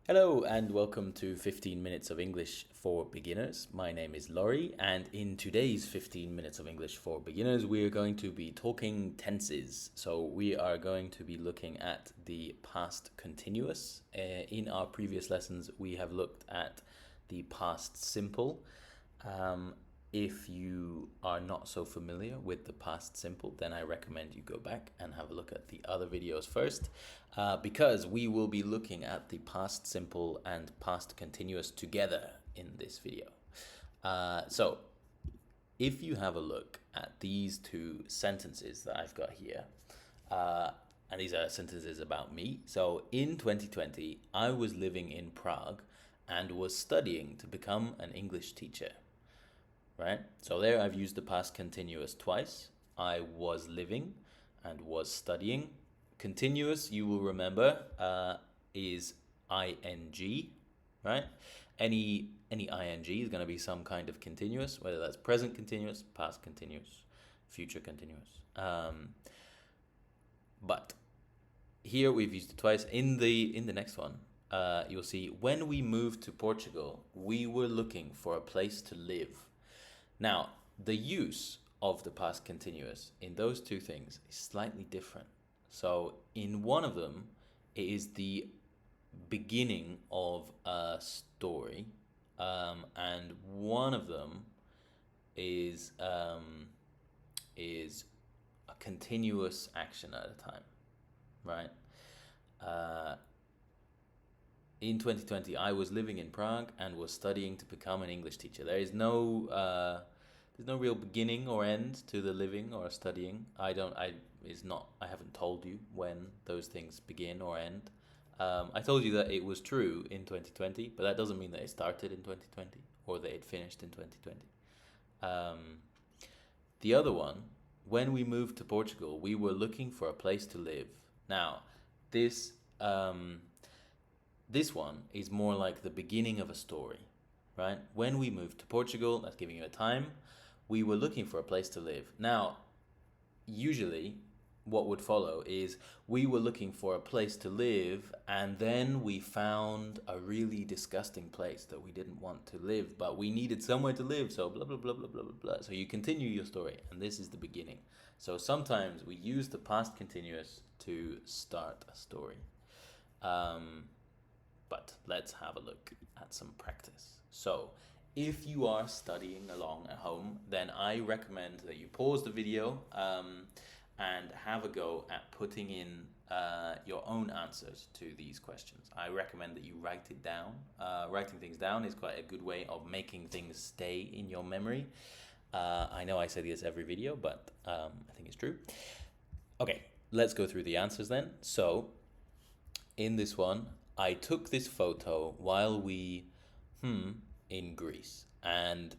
Hello and welcome to 15 Minutes of English for Beginners. My name is Laurie, and in today's 15 Minutes of English for Beginners, we are going to be talking tenses. So we are going to be looking at the past continuous. In our previous lessons, we have looked at the past simple. If you are not so familiar with the past simple, then I recommend you go back and have a look at the other videos first, because we will be looking at the past simple and past continuous together in this video. So, if you have a look at these two sentences that I've got here, and these are sentences about me. So, in 2020, I was living in Prague and was studying to become an English teacher. Right? So there I've used the past continuous twice. I was living and was studying. Continuous, you will remember, is ing, right? Any ing is going to be some kind of continuous, whether that's present continuous, past continuous, future continuous. But here we've used it twice. In the next one, you'll see when we moved to Portugal, we were looking for a place to live. Now, the use of the past continuous in those two things is slightly different. So, in one of them, it is the beginning of a story, and one of them is a continuous action at a time, right? Uh, in 2020, I was living in Prague and was studying to become an English teacher. There's no real beginning or end to the living or studying. I haven't told you when those things begin or end. I told you that it was true in 2020, but that doesn't mean that it started in 2020 or that it finished in 2020. The other one, when we moved to Portugal, we were looking for a place to live. Now, this this one is more like the beginning of a story, right? When we moved to Portugal, that's giving you a time, we were looking for a place to live. Now, usually, what would follow is we were looking for a place to live, and then we found a really disgusting place that we didn't want to live, but we needed somewhere to live, so blah, blah, blah, blah, blah, blah, blah. So you continue your story, and this is the beginning. So sometimes we use the past continuous to start a story. But let's have a look at some practice. So, if you are studying along at home, then I recommend that you pause the video and have a go at putting in your own answers to these questions. I recommend that you write it down. Writing things down is quite a good way of making things stay in your memory. I know I say this every video, but I think it's true. Okay, let's go through the answers then. So, in this one, I took this photo while we, in Greece. And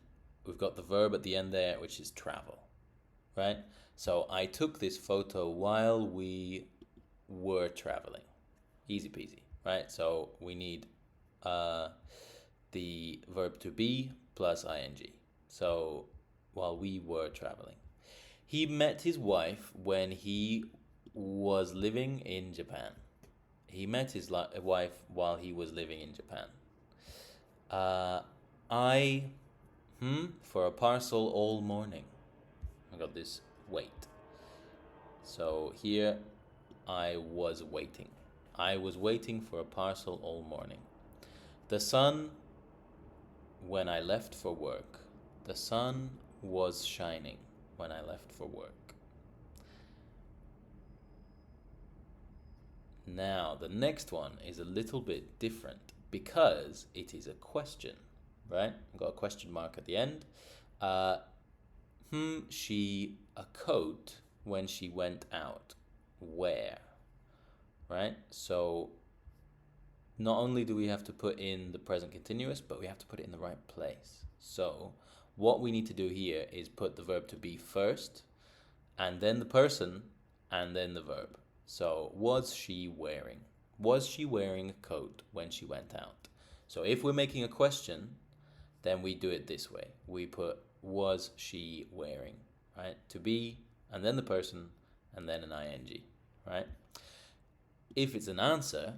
we've got the verb at the end there, which is travel, right? So I took this photo while we were traveling. Easy peasy, right? So we need the verb to be plus ing. So while we were traveling. He met his wife when he was living in Japan. He met his wife while he was living in Japan. I, for a parcel all morning. I got this wait. So here, I was waiting. I was waiting for a parcel all morning. The sun, when I left for work. The sun was shining when I left for work. Now, the next one is a little bit different because it is a question, right? I've got a question mark at the end. She a coat when she went out. Where? Right? So, not only do we have to put in the present continuous, but we have to put it in the right place. So, what we need to do here is put the verb to be first, and then the person, and then the verb. So, was she wearing? Was she wearing a coat when she went out? So, if we're making a question, then we do it this way. We put was she wearing, right? To be, and then the person, and then an ing, right? If it's an answer,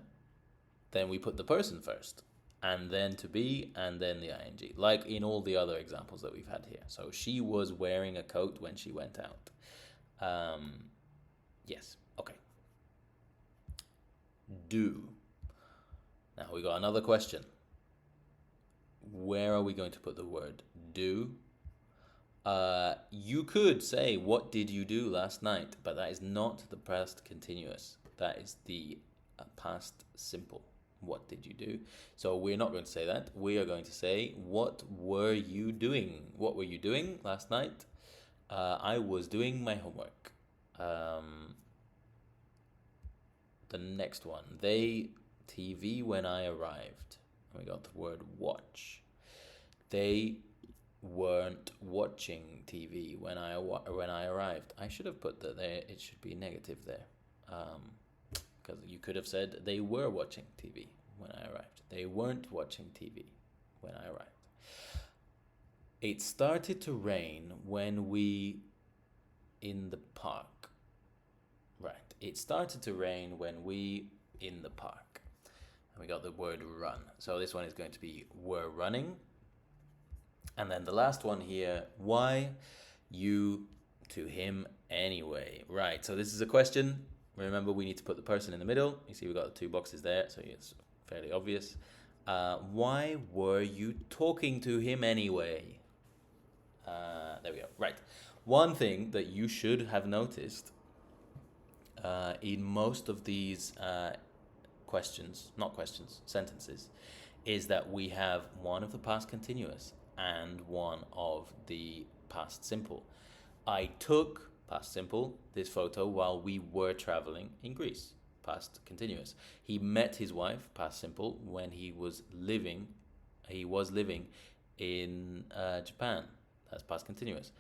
then we put the person first, and then to be, and then the ing, like in all the other examples that we've had here. So she was wearing a coat when she went out. Yes, okay. Do. Now we got another question. Where are we going to put the word do? You could say, what did you do last night? But that is not the past continuous. That is the past simple. What did you do? So we're not going to say that. We are going to say, what were you doing? What were you doing last night? I was doing my homework. The next one. They TV when I arrived. We got the word watch. They weren't watching TV when I arrived. I should have put that there. It should be negative there. Because you could have said they were watching TV when I arrived. They weren't watching TV when I arrived. It started to rain when we in the park. Right. It started to rain when we in the park. And we got the word run. So this one is going to be were running. And then the last one here, why you to him anyway. Right. So this is a question. Remember, we need to put the person in the middle. You see, we've got the two boxes there, so it's fairly obvious. Why were you talking to him anyway? There we go. Right. One thing that you should have noticed in most of these sentences, is that we have one of the past continuous and one of the past simple. I took, past simple, this photo while we were traveling in Greece, past continuous. He met his wife, past simple, when he was living in Japan, that's past continuous.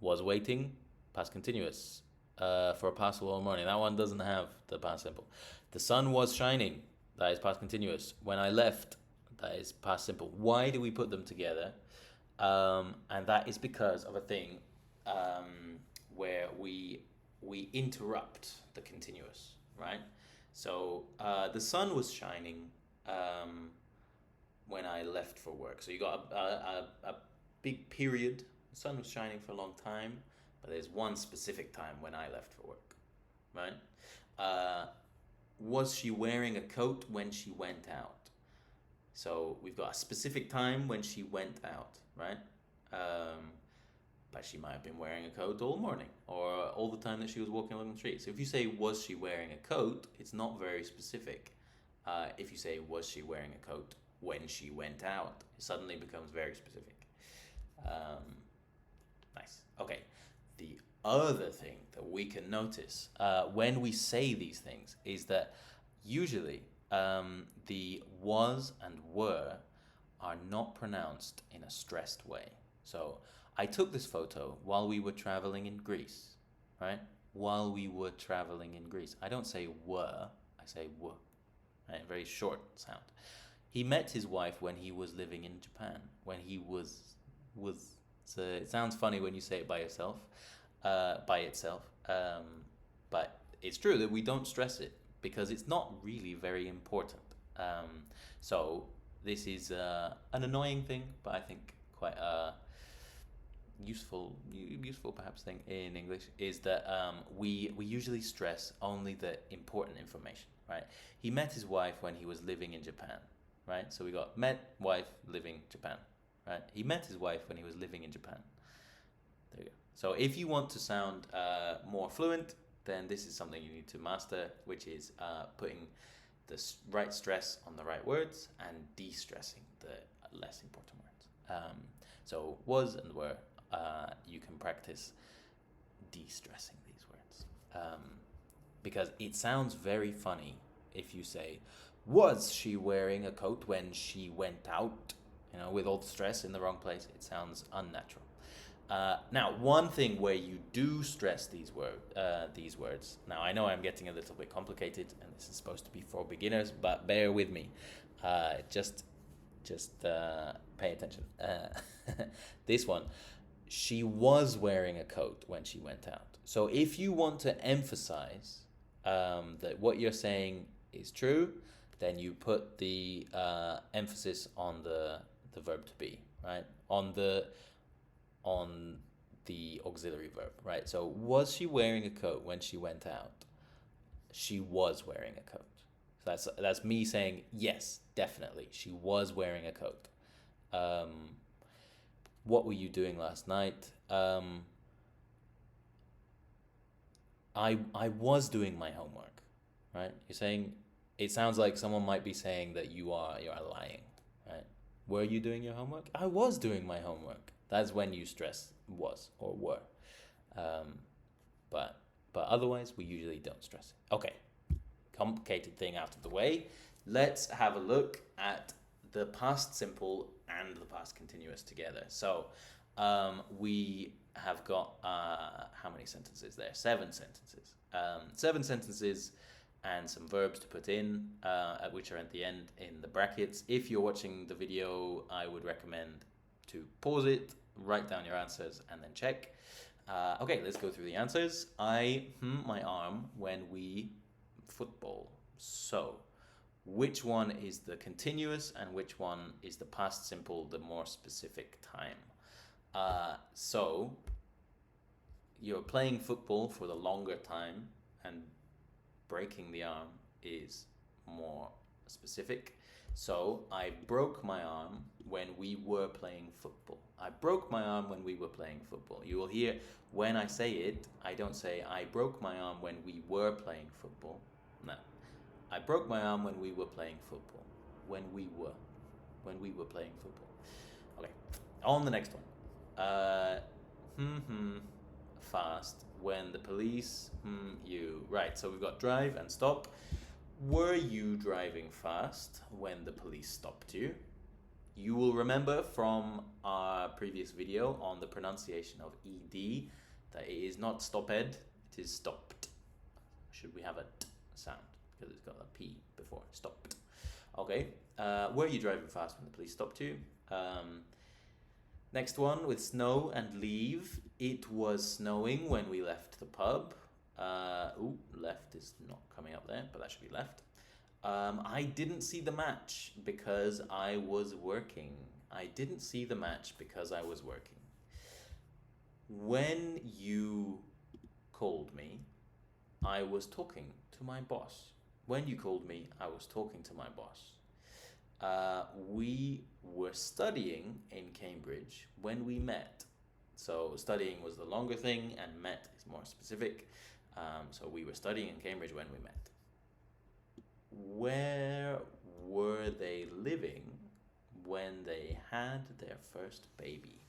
Was waiting, past continuous, for a parcel all morning. That one doesn't have the past simple. The sun was shining, that is past continuous. When I left, that is past simple. Why do we put them together? And that is because of a thing where we interrupt the continuous, right? So the sun was shining when I left for work. So you got a big period. The sun was shining for a long time, but there's one specific time when I left for work, right? Was she wearing a coat when she went out? So we've got a specific time when she went out, right? But she might have been wearing a coat all morning or all the time that she was walking along the street. So if you say, was she wearing a coat, it's not very specific. If you say, was she wearing a coat when she went out, it suddenly becomes very specific. Nice. Okay. The other thing that we can notice when we say these things is that usually the was and were are not pronounced in a stressed way. So I took this photo while we were traveling in Greece, right? While we were traveling in Greece. I don't say were, I say were, right? Very short sound. He met his wife when he was living in Japan. When he was so it sounds funny when you say it by itself, but it's true that we don't stress it because it's not really very important. So this is an annoying thing, but I think quite a useful perhaps thing in English is that we usually stress only the important information, right? He met his wife when he was living in Japan, right? So we got met, wife, living, Japan, right? He met his wife when he was living in Japan. There you go. So if you want to sound more fluent, then this is something you need to master, which is putting the right stress on the right words and de-stressing the less important words. So was and were, you can practice de-stressing these words. Because it sounds very funny if you say, was she wearing a coat when she went out? You know, with all the stress in the wrong place, it sounds unnatural. Now, one thing where you do stress these words. Now, I know I'm getting a little bit complicated, and this is supposed to be for beginners, but bear with me. Just pay attention. This one, she was wearing a coat when she went out. So if you want to emphasize that what you're saying is true, then you put the emphasis on the verb to be, right? On the auxiliary verb, right? So was she wearing a coat when she went out? She was wearing a coat. So that's me saying yes, definitely. She was wearing a coat. What were you doing last night? I was doing my homework, right? You're saying it sounds like someone might be saying that you are lying, right? Were you doing your homework? I was doing my homework. That's when you stress was or were. Um, but otherwise we usually don't stress it. Okay, complicated thing out of the way. Let's have a look at the past simple and the past continuous together. So we have got how many sentences there? 7 sentences. 7 sentences and some verbs to put in, which are at the end in the brackets. If you're watching the video, I would recommend to pause it, write down your answers, and then check. Okay, let's go through the answers. I my arm when we football. So, which one is the continuous and which one is the past simple, the more specific time? So, you're playing football for the longer time and breaking the arm is more specific. So, I broke my arm when we were playing football. I broke my arm when we were playing football. You will hear when I say it, I don't say I broke my arm when we were playing football. No. I broke my arm when we were playing football. When we were playing football. Okay. On the next one. Fast. When the police, you. Right, so we've got drive and stop. Were you driving fast when the police stopped you? You will remember from our previous video on the pronunciation of ED that it is not stopped, it is stopped. Should we have a t sound? Because it's got a P before, stopped. Okay, were you driving fast when the police stopped you? Next one with snow and leave. It was snowing when we left the pub. Left is not coming up there, but that should be left. I didn't see the match because I was working. I didn't see the match because I was working. When you called me, I was talking to my boss. When you called me, I was talking to my boss. We were studying in Cambridge when we met. So studying was the longer thing and met is more specific. So we were studying in Cambridge when we met. Where were they living when they had their first baby?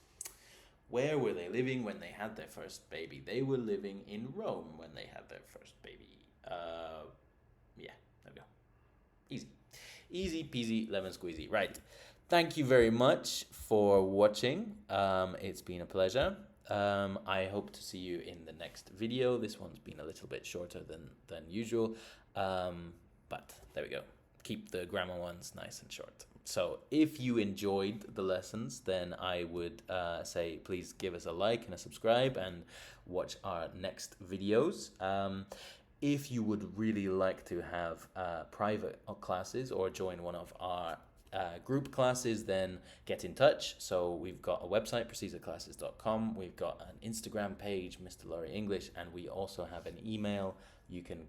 Where were they living when they had their first baby? They were living in Rome when they had their first baby. Yeah, there we go. Easy. Easy peasy lemon squeezy. Right. Thank you very much for watching. It's been a pleasure. I hope to see you in the next video. This one's been a little bit shorter than usual. But there we go. Keep the grammar ones nice and short. So if you enjoyed the lessons, then I would say please give us a like and a subscribe and watch our next videos. If you would really like to have private classes or join one of our group classes, then get in touch. So we've got a website, precisa-classes.com. We've got an Instagram page, Mr. Laurie English, and we also have an email. You can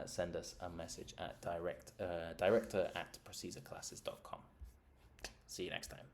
send us a message at director@precisa-classes.com. See you next time.